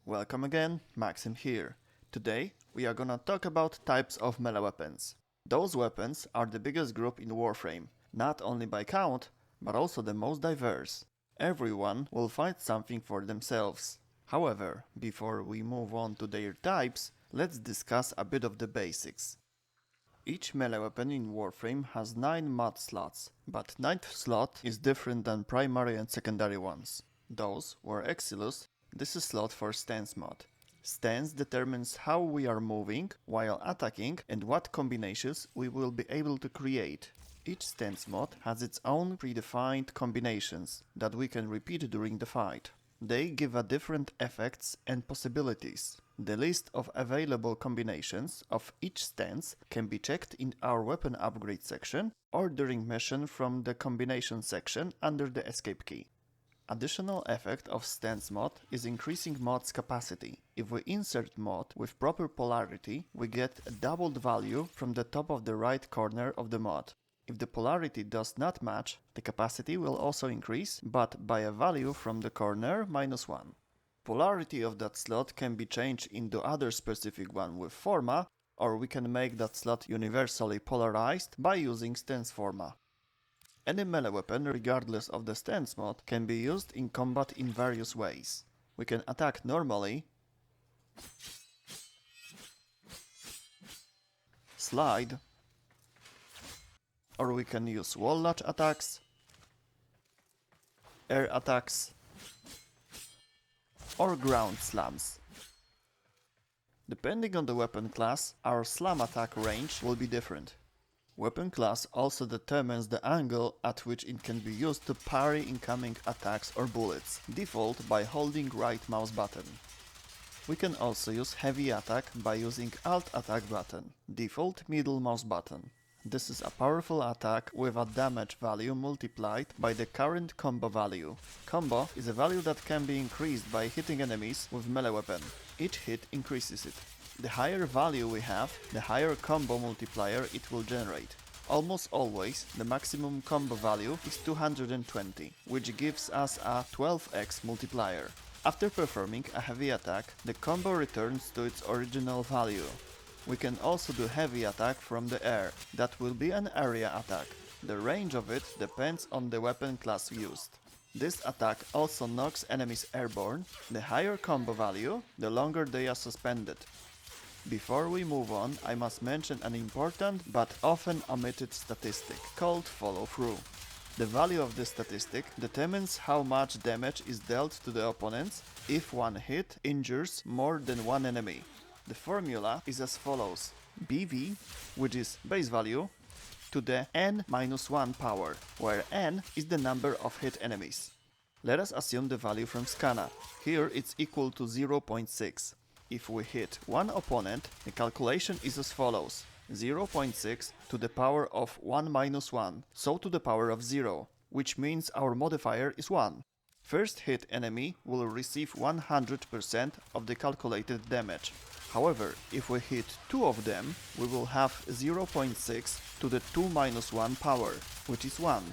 welcome again, Maxim here. Today we are gonna talk about types of melee weapons. Those weapons are the biggest group in Warframe, not only by count, but also the most diverse. Everyone will find something for themselves. However, before we move on to their types, let's discuss a bit of the basics. Each melee weapon in Warframe has 9 mod slots, but 9th slot is different than primary and secondary ones. Those were Exilus. This is slot for stance mod. Stance determines how we are moving while attacking and what combinations we will be able to create. Each stance mod has its own predefined combinations that we can repeat during the fight. They give a different effects and possibilities. The list of available combinations of each stance can be checked in our weapon upgrade section or during mission from the combination section under the escape key. Additional effect of stance mod is increasing mod's capacity. If we insert mod with proper polarity, we get a doubled value from the top of the right corner of the mod. If the polarity does not match, the capacity will also increase, but by a value from the corner -1. Polarity of that slot can be changed into other specific one with forma, or we can make that slot universally polarized by using stance forma. Any melee weapon, regardless of the stance mod, can be used in combat in various ways. We can attack normally, slide, or we can use wall latch attacks, air attacks, or ground slams. Depending on the weapon class, our slam attack range will be different. Weapon class also determines the angle at which it can be used to parry incoming attacks or bullets, default by holding right mouse button. We can also use heavy attack by using alt attack button, default middle mouse button. This is a powerful attack with a damage value multiplied by the current combo value. Combo is a value that can be increased by hitting enemies with melee weapon. Each hit increases it. The higher value we have, the higher combo multiplier it will generate. Almost always, the maximum combo value is 220, which gives us a 12x multiplier. After performing a heavy attack, the combo returns to its original value. We can also do heavy attack from the air. That will be an area attack. The range of it depends on the weapon class used. This attack also knocks enemies airborne. The higher combo value, the longer they are suspended. Before we move on, I must mention an important but often omitted statistic called follow-through. The value of this statistic determines how much damage is dealt to the opponents if one hit injures more than one enemy. The formula is as follows: BV, which is base value, to the n-1 power, where n is the number of hit enemies. Let us assume the value from Scana. Here it's equal to 0.6. If we hit one opponent, the calculation is as follows: 0.6 to the power of 1 minus 1, so to the power of 0, which means our modifier is 1. First hit enemy will receive 100% of the calculated damage. However, if we hit two of them, we will have 0.6 to the 2 minus 1 power, which is 1.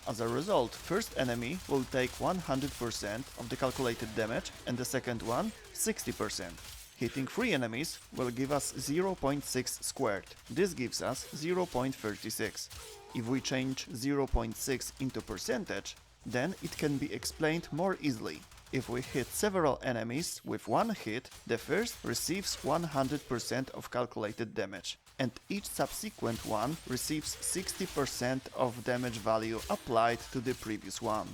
As a result, first enemy will take 100% of the calculated damage and the second one 60%. Hitting 3 enemies will give us 0.6 squared. This gives us 0.36. If we change 0.6 into percentage, then it can be explained more easily. If we hit several enemies with one hit, the first receives 100% of calculated damage, and each subsequent one receives 60% of damage value applied to the previous one.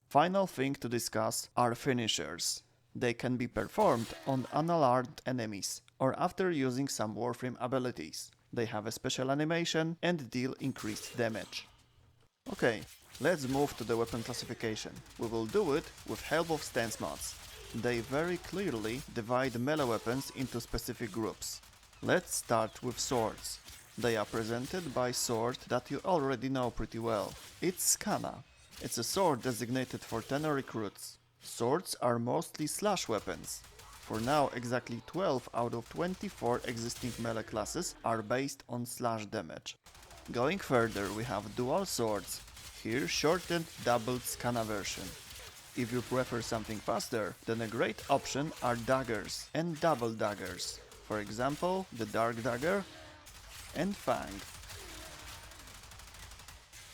Final thing to discuss are finishers. They can be performed on unalarmed enemies, or after using some Warframe abilities. They have a special animation and deal increased damage. Okay, let's move to the weapon classification. We will do it with help of stance mods. They very clearly divide melee weapons into specific groups. Let's start with swords. They are presented by sword that you already know pretty well. It's Scana. It's a sword designated for tenor recruits. Swords are mostly slash weapons. For now, exactly 12 out of 24 existing melee classes are based on slash damage. Going further, we have dual swords. Here shortened doubled Scana version. If you prefer something faster, then a great option are daggers and double daggers. For example, the Dark Dagger and Fang.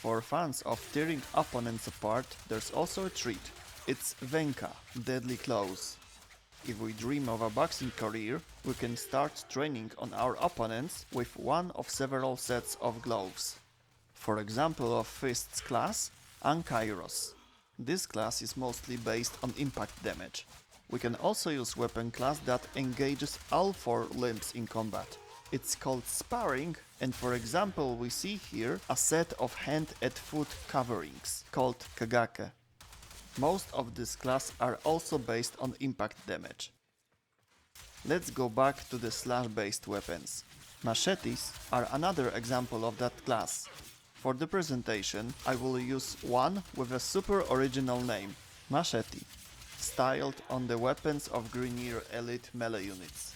For fans of tearing opponents apart, there's also a treat. It's Venka, Deadly Claws. If we dream of a boxing career, we can start training on our opponents with one of several sets of gloves. For example of Fists class, Ankairos. This class is mostly based on impact damage. We can also use weapon class that engages all 4 limbs in combat. It's called sparring, and for example we see here a set of hand and foot coverings, called kagake. Most of this class are also based on impact damage. Let's go back to the slash based weapons. Machetes are another example of that class. For the presentation I will use one with a super original name, Machete, styled on the weapons of Grineer Elite melee units.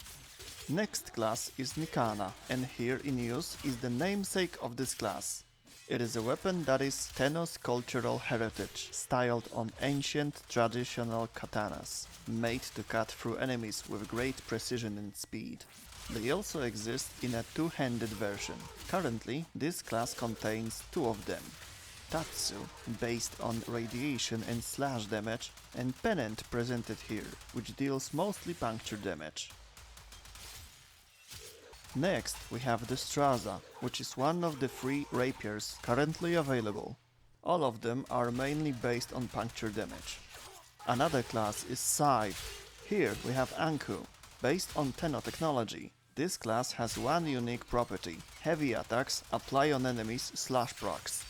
Next class is Nikana, and here in use is the namesake of this class. It is a weapon that is Tenno's cultural heritage, styled on ancient traditional katanas, made to cut through enemies with great precision and speed. They also exist in a two-handed version. Currently, this class contains 2 of them. Tatsu, based on radiation and slash damage, and Pennant presented here, which deals mostly puncture damage. Next, we have the Straza, which is one of the 3 Rapiers currently available. All of them are mainly based on puncture damage. Another class is Scythe. Here we have Anku, based on Tenno technology. This class has one unique property: heavy attacks apply on enemies slash procs.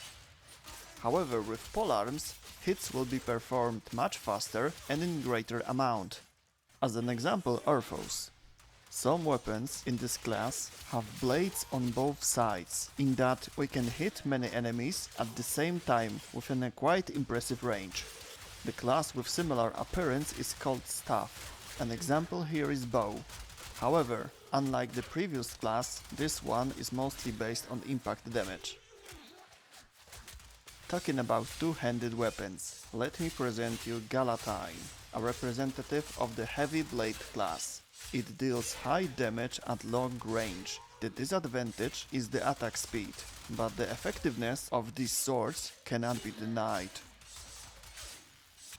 However, with polearms, hits will be performed much faster and in greater amount. As an example, Orphos. Some weapons in this class have blades on both sides, in that we can hit many enemies at the same time within a quite impressive range. The class with similar appearance is called Staff. An example here is Bow. However, unlike the previous class, this one is mostly based on impact damage. Talking about two-handed weapons, let me present you Galatine, a representative of the heavy blade class. It deals high damage at long range. The disadvantage is the attack speed, but the effectiveness of these swords cannot be denied.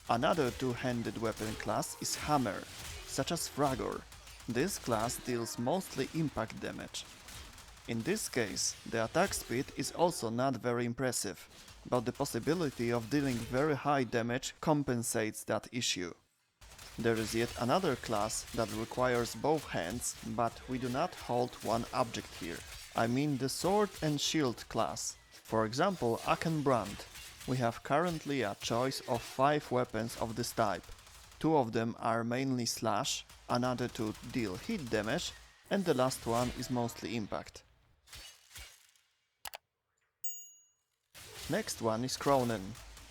Another two-handed weapon class is Hammer, such as Fragor. This class deals mostly impact damage. In this case, the attack speed is also not very impressive, but the possibility of dealing very high damage compensates that issue. There is yet another class that requires both hands, but we do not hold one object here. I mean the Sword and Shield class. For example, Akenbrand. We have currently a choice of 5 weapons of this type. 2 of them are mainly slash, another 2 deal hit damage, and the last one is mostly impact. Next one is Kronen,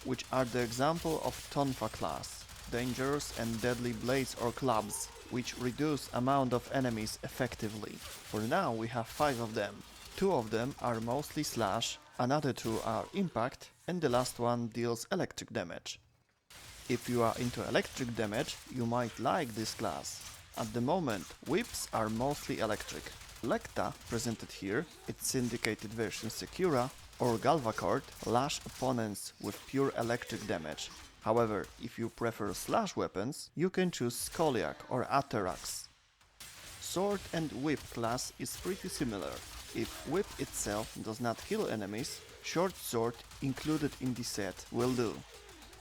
which are the example of tonfa class. Dangerous and deadly blades or clubs, which reduce amount of enemies effectively. For now we have 5 of them. 2 of them are mostly slash, another 2 are impact, and the last one deals electric damage. If you are into electric damage, you might like this class. At the moment, whips are mostly electric. Lecta, presented here, its syndicated version Secura, or Galvacord, lash opponents with pure electric damage. However, if you prefer slash weapons, you can choose Skoliak or Aterax. Sword and Whip class is pretty similar. If Whip itself does not heal enemies, Short Sword included in the set will do.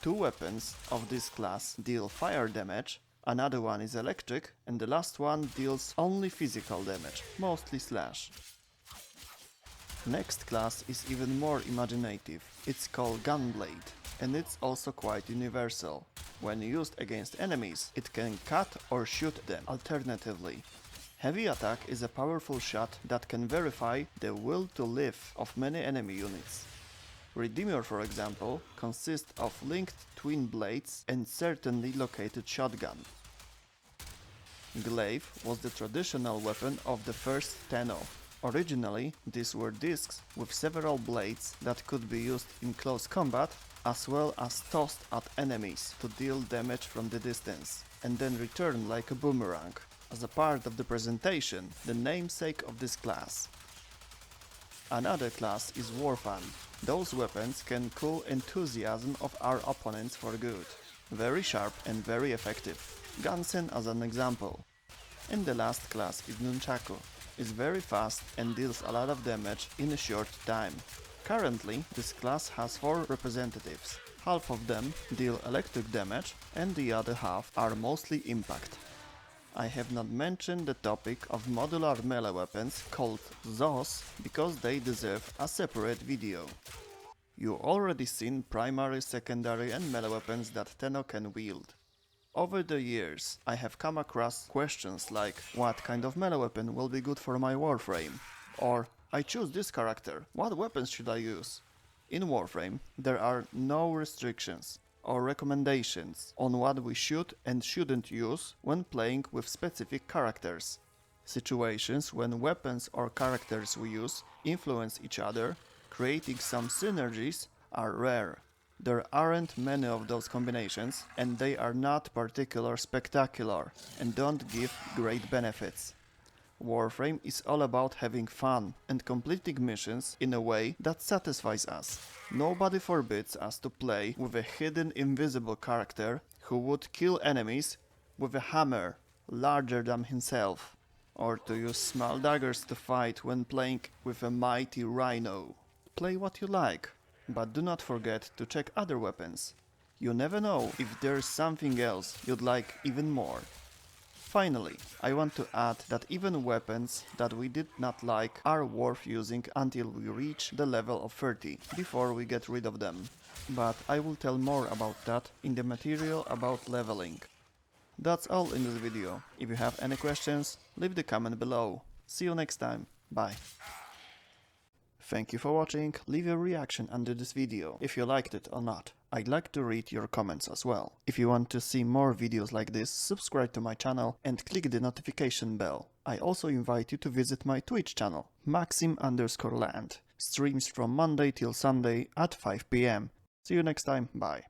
2 weapons of this class deal fire damage, another one is electric, and the last one deals only physical damage, mostly slash. Next class is even more imaginative. It's called Gunblade, and it's also quite universal. When used against enemies, it can cut or shoot them alternatively. Heavy attack is a powerful shot that can verify the will to live of many enemy units. Redeemer, for example, consists of linked twin blades and certainly located shotgun. Glaive was the traditional weapon of the first Tenno. Originally, these were discs with several blades that could be used in close combat, as well as tossed at enemies to deal damage from the distance, and then return like a boomerang, as a part of the presentation, the namesake of this class. Another class is Warfan. Those weapons can cool enthusiasm of our opponents for good. Very sharp and very effective. Gunsen as an example. And the last class is nunchaku. It's very fast and deals a lot of damage in a short time. Currently, this class has 4 representatives. Half of them deal electric damage and the other half are mostly impact. I have not mentioned the topic of modular melee weapons called ZOS because they deserve a separate video. You already seen primary, secondary and melee weapons that Tenno can wield. Over the years, I have come across questions like what kind of melee weapon will be good for my Warframe? Or I choose this character, what weapons should I use? In Warframe, there are no restrictions or recommendations on what we should and shouldn't use when playing with specific characters. Situations when weapons or characters we use influence each other, creating some synergies, are rare. There aren't many of those combinations, and they are not particularly spectacular and don't give great benefits. Warframe is all about having fun and completing missions in a way that satisfies us. Nobody forbids us to play with a hidden invisible character who would kill enemies with a hammer larger than himself, or to use small daggers to fight when playing with a mighty rhino. Play what you like, but do not forget to check other weapons. You never know if there's something else you'd like even more. Finally, I want to add that even weapons that we did not like are worth using until we reach the level of 30, before we get rid of them. But I will tell more about that in the material about leveling. That's all in this video. If you have any questions, leave the comment below. See you next time. Bye. Thank you for watching. Leave your reaction under this video, if you liked it or not. I'd like to read your comments as well. If you want to see more videos like this, subscribe to my channel and click the notification bell. I also invite you to visit my Twitch channel, Maxim_land. Streams from Monday till Sunday at 5 PM. See you next time, bye.